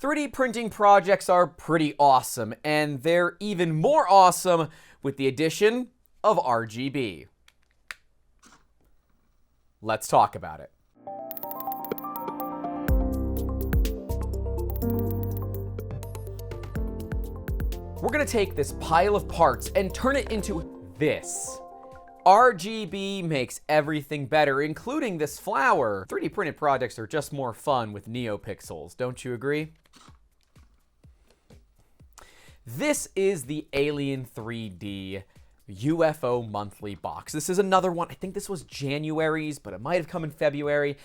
3D printing projects are pretty awesome, and they're even more awesome with the addition of RGB. Let's talk about it. We're gonna take this pile of parts and turn it into this. RGB makes everything better, including this flower. 3D printed projects are just more fun with NeoPixels, don't you agree? This is the Alien3D UFO monthly box. This is another one. I think this was January's, but it might have come in February.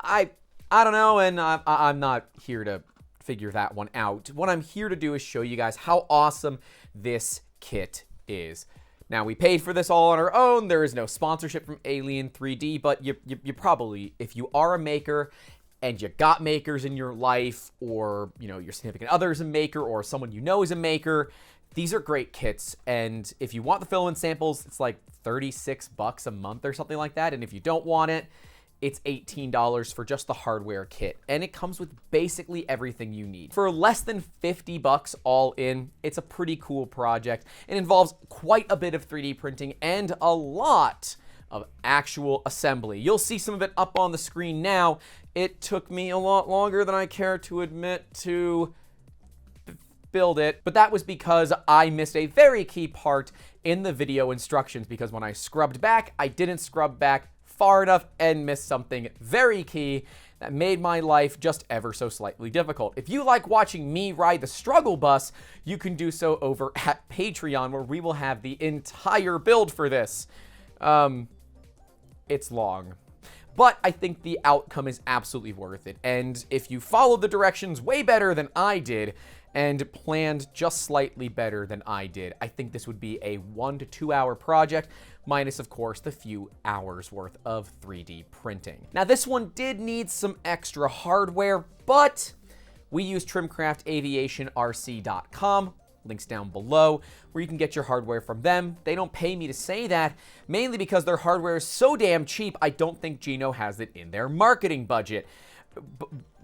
I don't know, and I'm not here to figure that one out. What I'm here to do is show you guys how awesome this kit is. Now, we paid for this all on our own. There is no sponsorship from Alien3D, but you probably, if you are a maker and you got makers in your life, or your significant other is a maker, or someone you know is a maker, these are great kits. And if you want the fill-in samples, it's like $36 a month or something like that. And if you don't want it, it's $18 for just the hardware kit. And it comes with basically everything you need. For less than $50 all in, it's a pretty cool project. It involves quite a bit of 3D printing and a lot of actual assembly. You'll see some of it up on the screen now. It took me a lot longer than I care to admit to build it, but that was because I missed a very key part in the video instructions, because when I scrubbed back, I didn't scrub back far enough and missed something very key that made my life just ever so slightly difficult. If you like watching me ride the struggle bus, you can do so over at Patreon, where we will have the entire build for this. It's long, but I think the outcome is absolutely worth it. And if you follow the directions way better than I did and planned just slightly better than I did, I think this would be a 1 to 2 hour project, minus, of course, the few hours worth of 3D printing. Now, this one did need some extra hardware, but we use trimcraftaviationrc.com, links down below, where you can get your hardware from them. They don't pay me to say that, mainly because their hardware is so damn cheap, I don't think Gino has it in their marketing budget.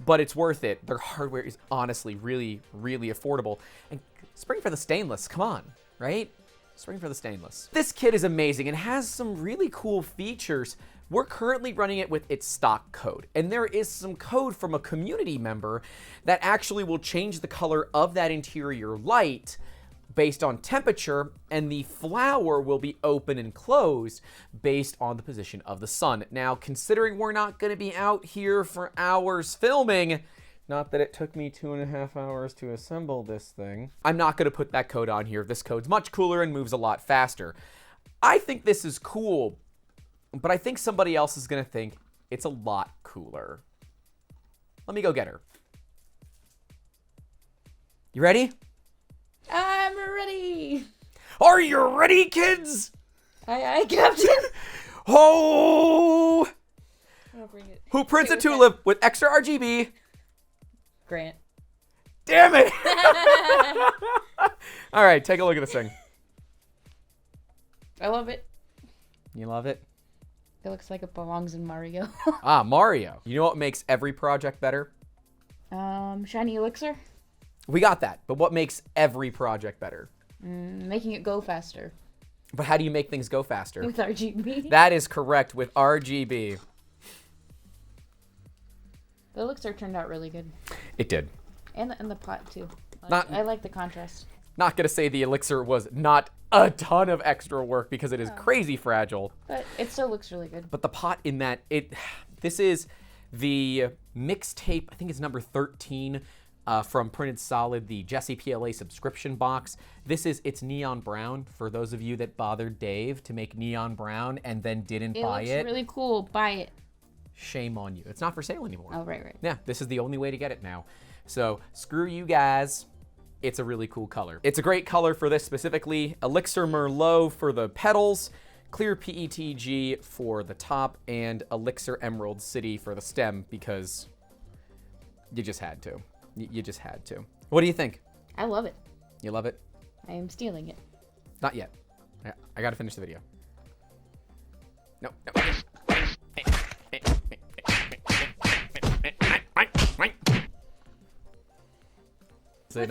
But it's worth it. Their hardware is honestly really, really affordable. And spring for the stainless, come on, right? Spring for the stainless. This kit is amazing and has some really cool features. We're currently running it with its stock code, and there is some code from a community member that actually will change the color of that interior light based on temperature, and the flower will be open and closed based on the position of the sun. Now, considering we're not going to be out here for hours filming, not that it took me 2.5 hours to assemble this thing, I'm not going to put that code on here. This code's much cooler and moves a lot faster. I think this is cool, but I think somebody else is going to think it's a lot cooler. Let me go get her. You ready? I'm ready. Are you ready, kids? Aye, Captain. Oh! I'll bring it. Who prints a tulip with extra RGB? Grant. Damn it! All right, take a look at this thing. I love it. You love it? It looks like it belongs in Mario. Ah, Mario. You know what makes every project better? Shiny elixir. We got that, but what makes every project better? Making it go faster. But how do you make things go faster? With RGB. That is correct, with RGB. The elixir turned out really good. It did. And the pot, too. I like the contrast. Not gonna say the elixir was not a ton of extra work, because it is crazy fragile. But it still looks really good. But the pot in that, this is the mixtape, I think it's number 13, from Printed Solid, the Jesse PLA subscription box. It's neon brown, for those of you that bothered Dave to make neon brown and then didn't buy it. It looks really cool. Buy it. Shame on you. It's not for sale anymore. Oh, right. Yeah, this is the only way to get it now. So screw you guys. It's a really cool color. It's a great color for this specifically. Elixir Merlot for the petals, Clear PETG for the top, and Elixir Emerald City for the stem, because you just had to. You just had to. What do you think? I love it. You love it? I am stealing it. Not yet. I gotta finish the video. No. in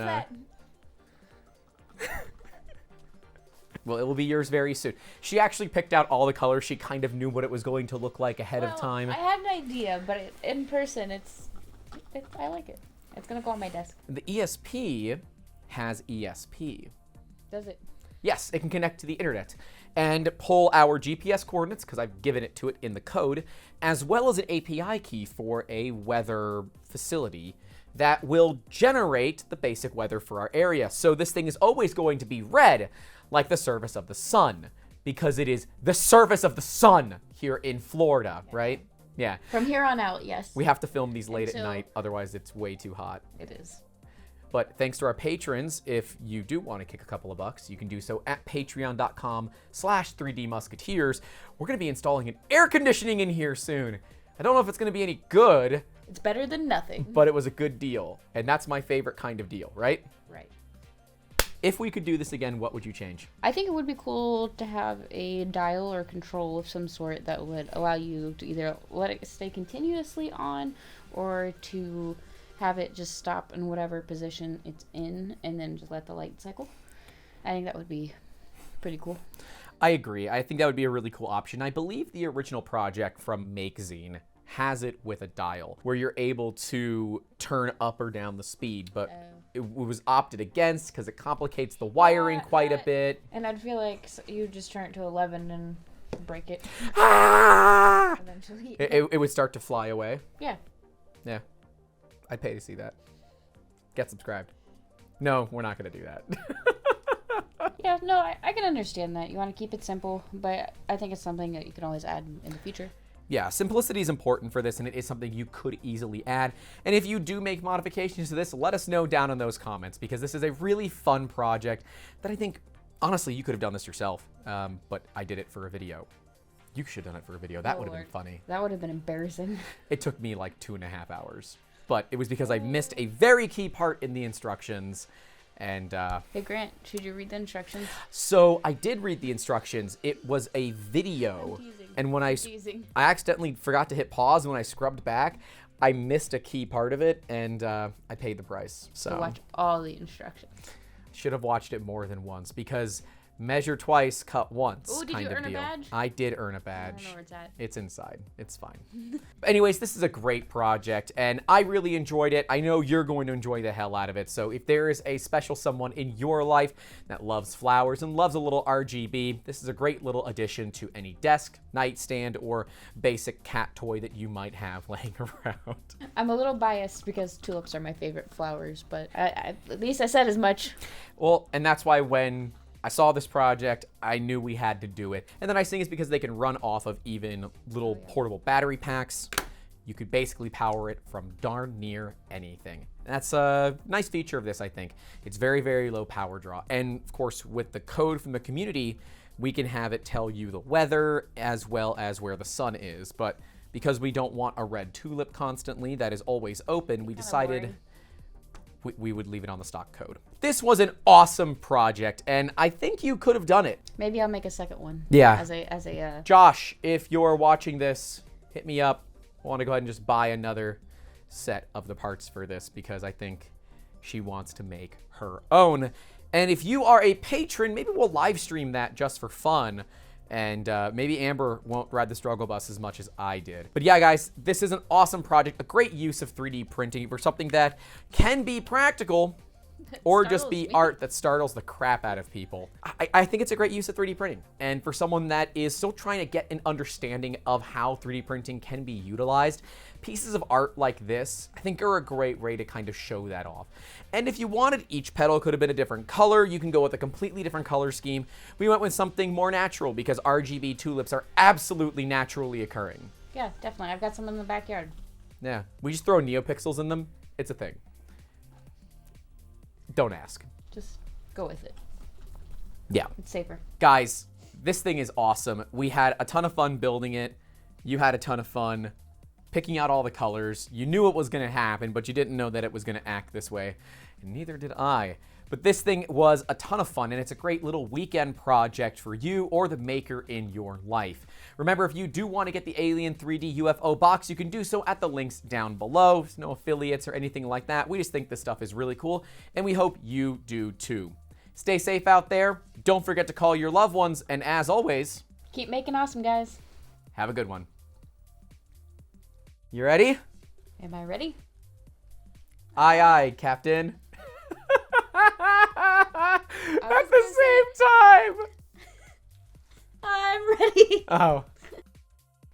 Well, it will be yours very soon. She actually picked out all the colors. She kind of knew what it was going to look like ahead of time. I had an idea, but in person, I like it. It's gonna go on my desk. The ESP has ESP. Does it? Yes, it can connect to the internet and pull our GPS coordinates, because I've given it to it in the code, as well as an API key for a weather facility that will generate the basic weather for our area. So this thing is always going to be red, like the surface of the sun, because it is the surface of the sun here in Florida, right? Yeah. From here on out, yes. We have to film these late at night, otherwise it's way too hot. It is. But thanks to our patrons, if you do want to kick a couple of bucks, you can do so at patreon.com/3D Musketeers. We're going to be installing an air conditioning in here soon. I don't know if it's going to be any good. It's better than nothing. But it was a good deal. And that's my favorite kind of deal, right? Right. If we could do this again, what would you change? I think it would be cool to have a dial or control of some sort that would allow you to either let it stay continuously on or to have it just stop in whatever position it's in and then just let the light cycle. I think that would be pretty cool. I agree. I think that would be a really cool option. I believe the original project from MakeZine has it with a dial where you're able to turn up or down the speed, but it was opted against because it complicates the wiring quite a bit. And I'd feel like you just turn it to 11 and break it. Ah! Eventually. It would start to fly away. Yeah. Yeah. I'd pay to see that. Get subscribed. No, we're not going to do that. Yeah, no, I can understand that. You want to keep it simple, but I think it's something that you can always add in the future. Yeah, simplicity is important for this, and it is something you could easily add. And if you do make modifications to this, let us know down in those comments, because this is a really fun project that I think, honestly, you could have done this yourself, but I did it for a video. You should have done it for a video. That would have been funny. That would have been embarrassing. It took me like 2.5 hours, but it was because I missed a very key part in the instructions. And hey Grant, should you read the instructions? So I did read the instructions. It was a video, and when I accidentally forgot to hit pause, and when I scrubbed back, I missed a key part of it, and I paid the price. So watch all the instructions. Should have watched it more than once, because measure twice, cut once. Oh, did you earn a badge? I did earn a badge. I don't know where it's at. It's inside. It's fine. But anyways, this is a great project, and I really enjoyed it. I know you're going to enjoy the hell out of it. So if there is a special someone in your life that loves flowers and loves a little RGB, this is a great little addition to any desk, nightstand, or basic cat toy that you might have laying around. I'm a little biased because tulips are my favorite flowers, but at least I said as much. Well, and that's why when I saw this project, I knew we had to do it. And the nice thing is, because they can run off of even little portable battery packs, you could basically power it from darn near anything. And that's a nice feature of this, I think. It's very, very low power draw. And of course, with the code from the community, we can have it tell you the weather as well as where the sun is. But because we don't want a red tulip constantly that is always open, we decided we would leave it on the stock code. This was an awesome project, and I think you could have done it. Maybe I'll make a second one. Yeah. As a Josh, if you're watching this, hit me up. I want to go ahead and just buy another set of the parts for this, because I think she wants to make her own. And if you are a patron, maybe we'll live stream that just for fun. And maybe Amber won't ride the struggle bus as much as I did. But yeah, guys, this is an awesome project, a great use of 3D printing for something that can be practical or just be art that startles the crap out of people. I think it's a great use of 3D printing. And for someone that is still trying to get an understanding of how 3D printing can be utilized, pieces of art like this, I think, are a great way to kind of show that off. And if you wanted, each petal could have been a different color. You can go with a completely different color scheme. We went with something more natural because RGB tulips are absolutely naturally occurring. Yeah, definitely. I've got some in the backyard. Yeah, we just throw neopixels in them. It's a thing. Don't ask. Just go with it. Yeah. It's safer. Guys, this thing is awesome. We had a ton of fun building it. You had a ton of fun picking out all the colors. You knew it was going to happen, but you didn't know that it was going to act this way. And neither did I. But this thing was a ton of fun, and it's a great little weekend project for you or the maker in your life. Remember, if you do want to get the Alien3D UFO box, you can do so at the links down below. There's no affiliates or anything like that. We just think this stuff is really cool, and we hope you do too. Stay safe out there. Don't forget to call your loved ones, and as always, keep making awesome, guys. Have a good one. You ready? Am I ready? Aye, aye, Captain. At the same time. I'm ready. Oh.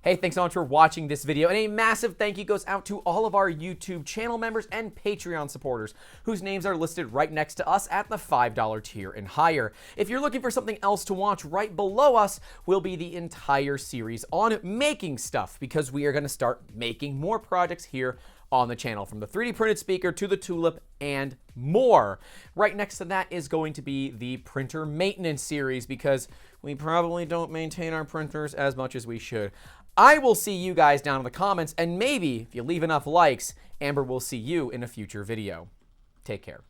Hey, thanks so much for watching this video, and a massive thank you goes out to all of our YouTube channel members and Patreon supporters, whose names are listed right next to us at the $5 tier and higher. If you're looking for something else to watch, right below us will be the entire series on making stuff, because we are going to start making more projects here on the channel, from the 3D printed speaker to the Tulip and more. Right next to that is going to be the printer maintenance series, because we probably don't maintain our printers as much as we should. I will see you guys down in the comments, and maybe if you leave enough likes, Amber will see you in a future video. Take care.